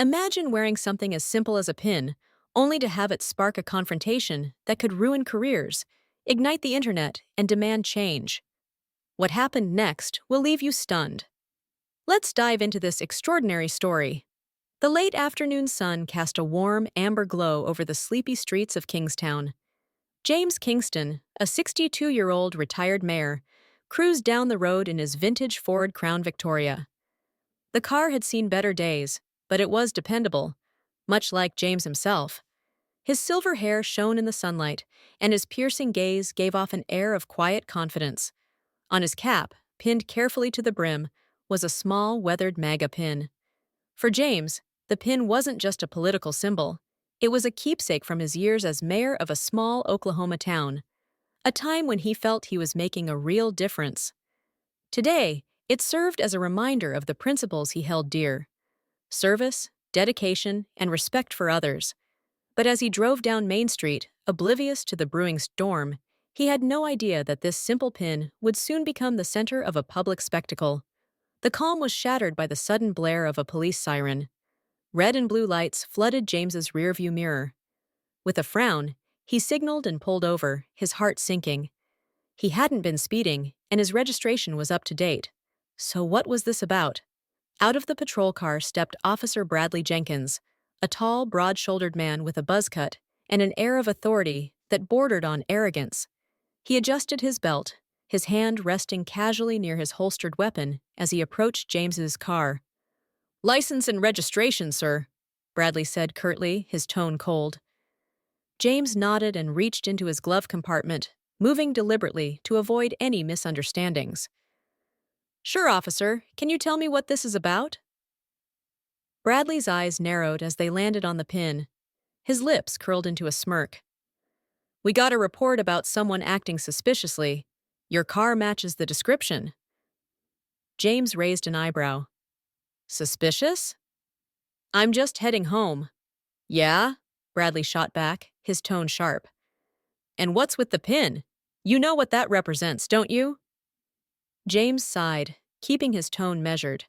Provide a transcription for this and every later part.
Imagine wearing something as simple as a pin, only to have it spark a confrontation that could ruin careers, ignite the internet, and demand change. What happened next will leave you stunned. Let's dive into this extraordinary story. The late afternoon sun cast a warm, amber glow over the sleepy streets of Kingstown. James Kingston, a 62-year-old retired mayor, cruised down the road in his vintage Ford Crown Victoria. The car had seen better days, but it was dependable, much like James himself. His silver hair shone in the sunlight, and his piercing gaze gave off an air of quiet confidence. On his cap, pinned carefully to the brim, was a small, weathered MAGA pin. For James, the pin wasn't just a political symbol. It was a keepsake from his years as mayor of a small Oklahoma town, a time when he felt he was making a real difference. Today, it served as a reminder of the principles he held dear: service, dedication, and respect for others. But as he drove down Main Street, oblivious to the brewing storm, he had no idea that this simple pin would soon become the center of a public spectacle. The calm was shattered by the sudden blare of a police siren. Red and blue lights flooded James's rearview mirror. With a frown, he signaled and pulled over, his heart sinking. He hadn't been speeding, and his registration was up to date. So what was this about? Out of the patrol car stepped Officer Bradley Jenkins, a tall, broad-shouldered man with a buzz cut and an air of authority that bordered on arrogance. He adjusted his belt, his hand resting casually near his holstered weapon as he approached James's car. "License and registration, sir," Bradley said curtly, his tone cold. James nodded and reached into his glove compartment, moving deliberately to avoid any misunderstandings. "Sure, officer. Can you tell me what this is about?" Bradley's eyes narrowed as they landed on the pin. His lips curled into a smirk. "We got a report about someone acting suspiciously. Your car matches the description." James raised an eyebrow. "Suspicious?" "I'm just heading home." "Yeah?" Bradley shot back, his tone sharp. "And what's with the pin? You know what that represents, don't you?" James sighed, keeping his tone measured.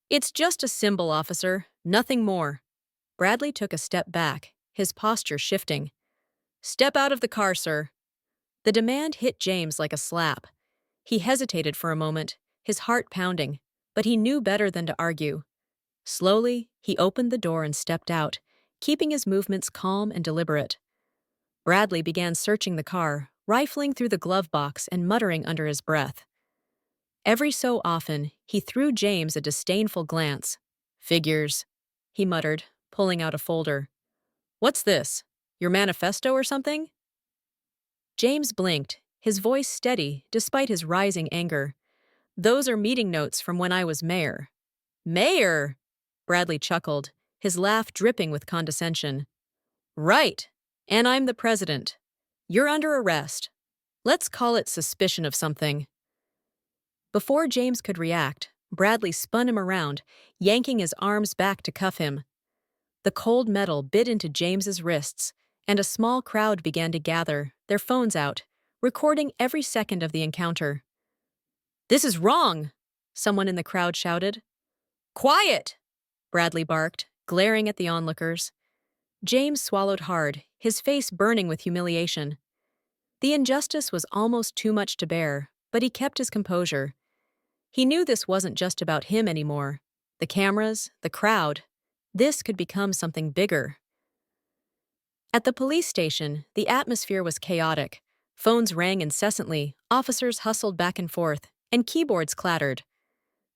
"It's just a symbol, officer, nothing more." Bradley took a step back, his posture shifting. "Step out of the car, sir." The demand hit James like a slap. He hesitated for a moment, his heart pounding, but he knew better than to argue. Slowly, he opened the door and stepped out, keeping his movements calm and deliberate. Bradley began searching the car, rifling through the glove box and muttering under his breath. Every so often, he threw James a disdainful glance. "Figures," he muttered, pulling out a folder. "What's this? Your manifesto or something?" James blinked, his voice steady despite his rising anger. "Those are meeting notes from when I was mayor." "Mayor?" Bradley chuckled, his laugh dripping with condescension. "Right, and I'm the president. You're under arrest. Let's call it suspicion of something." Before James could react, Bradley spun him around, yanking his arms back to cuff him. The cold metal bit into James's wrists, and a small crowd began to gather, their phones out, recording every second of the encounter. "This is wrong!" someone in the crowd shouted. "Quiet!" Bradley barked, glaring at the onlookers. James swallowed hard, his face burning with humiliation. The injustice was almost too much to bear, but he kept his composure. He knew this wasn't just about him anymore. The cameras, the crowd. This could become something bigger. At the police station, the atmosphere was chaotic. Phones rang incessantly, officers hustled back and forth, and keyboards clattered.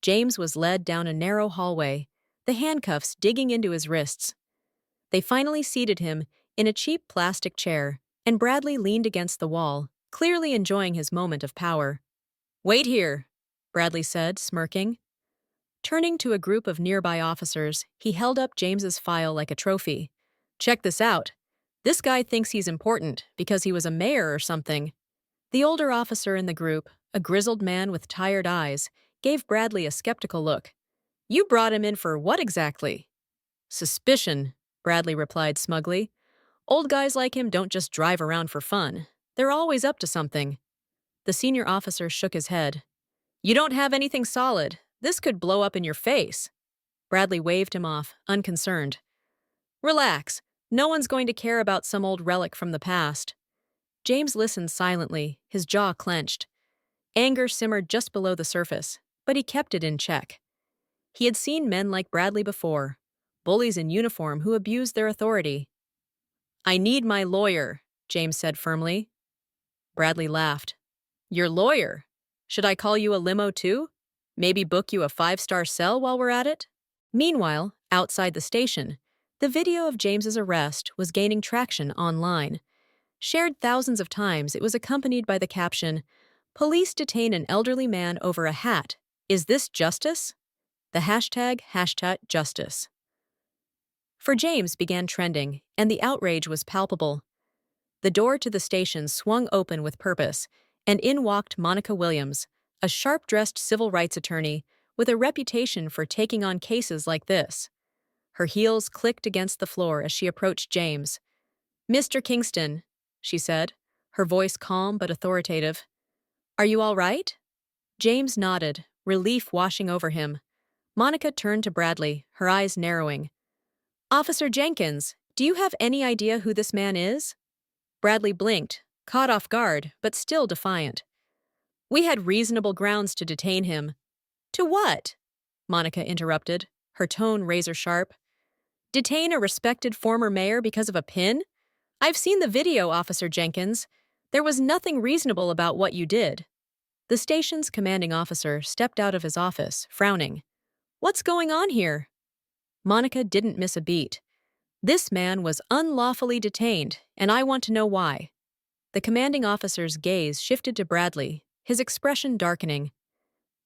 James was led down a narrow hallway, the handcuffs digging into his wrists. They finally seated him in a cheap plastic chair, and Bradley leaned against the wall, clearly enjoying his moment of power. "Wait here," Bradley said, smirking. Turning to a group of nearby officers, he held up James's file like a trophy. "Check this out. This guy thinks he's important because he was a mayor or something." The older officer in the group, a grizzled man with tired eyes, gave Bradley a skeptical look. "You brought him in for what exactly?" "Suspicion," Bradley replied smugly. "Old guys like him don't just drive around for fun. They're always up to something." The senior officer shook his head. "You don't have anything solid. This could blow up in your face." Bradley waved him off, unconcerned. Relax. No one's going to care about some old relic from the past. James listened silently, his jaw clenched. Anger simmered just below the surface, but he kept it in check. He had seen men like Bradley before, bullies in uniform who abused their authority. I need my lawyer, James said firmly. Bradley laughed. Your lawyer? Should I call you a limo too? Maybe book you a 5-star cell while we're at it? Meanwhile, outside the station, the video of James's arrest was gaining traction online. Shared thousands of times, it was accompanied by the caption, Police detain an elderly man over a hat. Is this justice? The hashtag justice. For James began trending, and the outrage was palpable. The door to the station swung open with purpose, and in walked Monica Williams, a sharp-dressed civil rights attorney with a reputation for taking on cases like this. Her heels clicked against the floor as she approached James. Mr. Kingston, she said, her voice calm but authoritative. Are you all right? James nodded, relief washing over him. Monica turned to Bradley, her eyes narrowing. Officer Jenkins, do you have any idea who this man is? Bradley blinked, caught off guard, but still defiant. We had reasonable grounds to detain him. To what? Monica interrupted, her tone razor-sharp. Detain a respected former mayor because of a pin? I've seen the video, Officer Jenkins. There was nothing reasonable about what you did. The station's commanding officer stepped out of his office, frowning. What's going on here? Monica didn't miss a beat. This man was unlawfully detained, and I want to know why. The commanding officer's gaze shifted to Bradley, his expression darkening.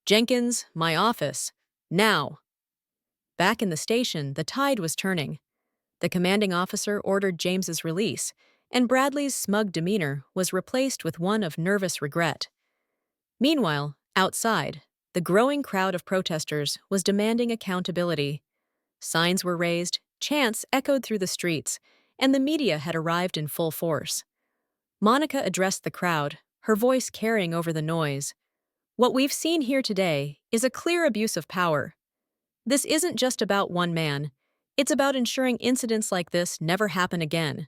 Jenkins, my office. Now. Back in the station, the tide was turning. The commanding officer ordered James's release, and Bradley's smug demeanor was replaced with one of nervous regret. Meanwhile, outside, the growing crowd of protesters was demanding accountability. Signs were raised, chants echoed through the streets, and the media had arrived in full force. Monica addressed the crowd, her voice carrying over the noise. What we've seen here today is a clear abuse of power. This isn't just about one man. It's about ensuring incidents like this never happen again.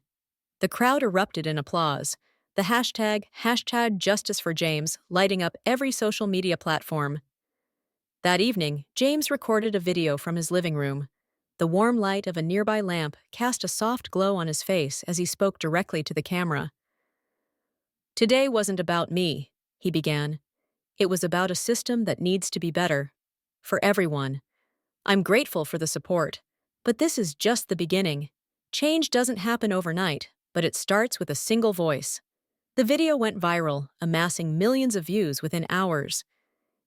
The crowd erupted in applause, the hashtag Justice for James lighting up every social media platform. That evening, James recorded a video from his living room. The warm light of a nearby lamp cast a soft glow on his face as he spoke directly to the camera. Today wasn't about me, he began. It was about a system that needs to be better. For everyone. I'm grateful for the support. But this is just the beginning. Change doesn't happen overnight, but it starts with a single voice. The video went viral, amassing millions of views within hours.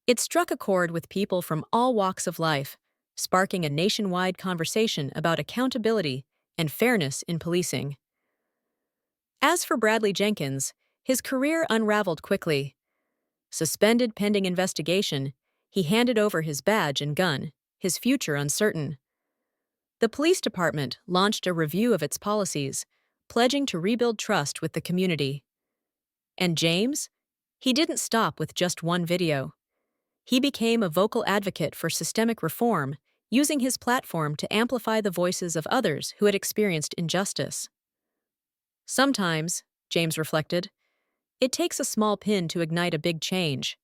It struck a chord with people from all walks of life, sparking a nationwide conversation about accountability and fairness in policing. As for Bradley Jenkins, his career unraveled quickly. Suspended pending investigation, he handed over his badge and gun, his future uncertain. The police department launched a review of its policies, pledging to rebuild trust with the community. And James? He didn't stop with just one video. He became a vocal advocate for systemic reform, using his platform to amplify the voices of others who had experienced injustice. Sometimes, James reflected, it takes a small pin to ignite a big change.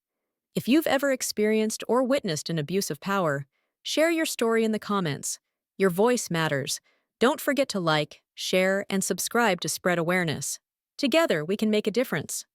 If you've ever experienced or witnessed an abuse of power, share your story in the comments. Your voice matters. Don't forget to like, share, and subscribe to spread awareness. Together, we can make a difference.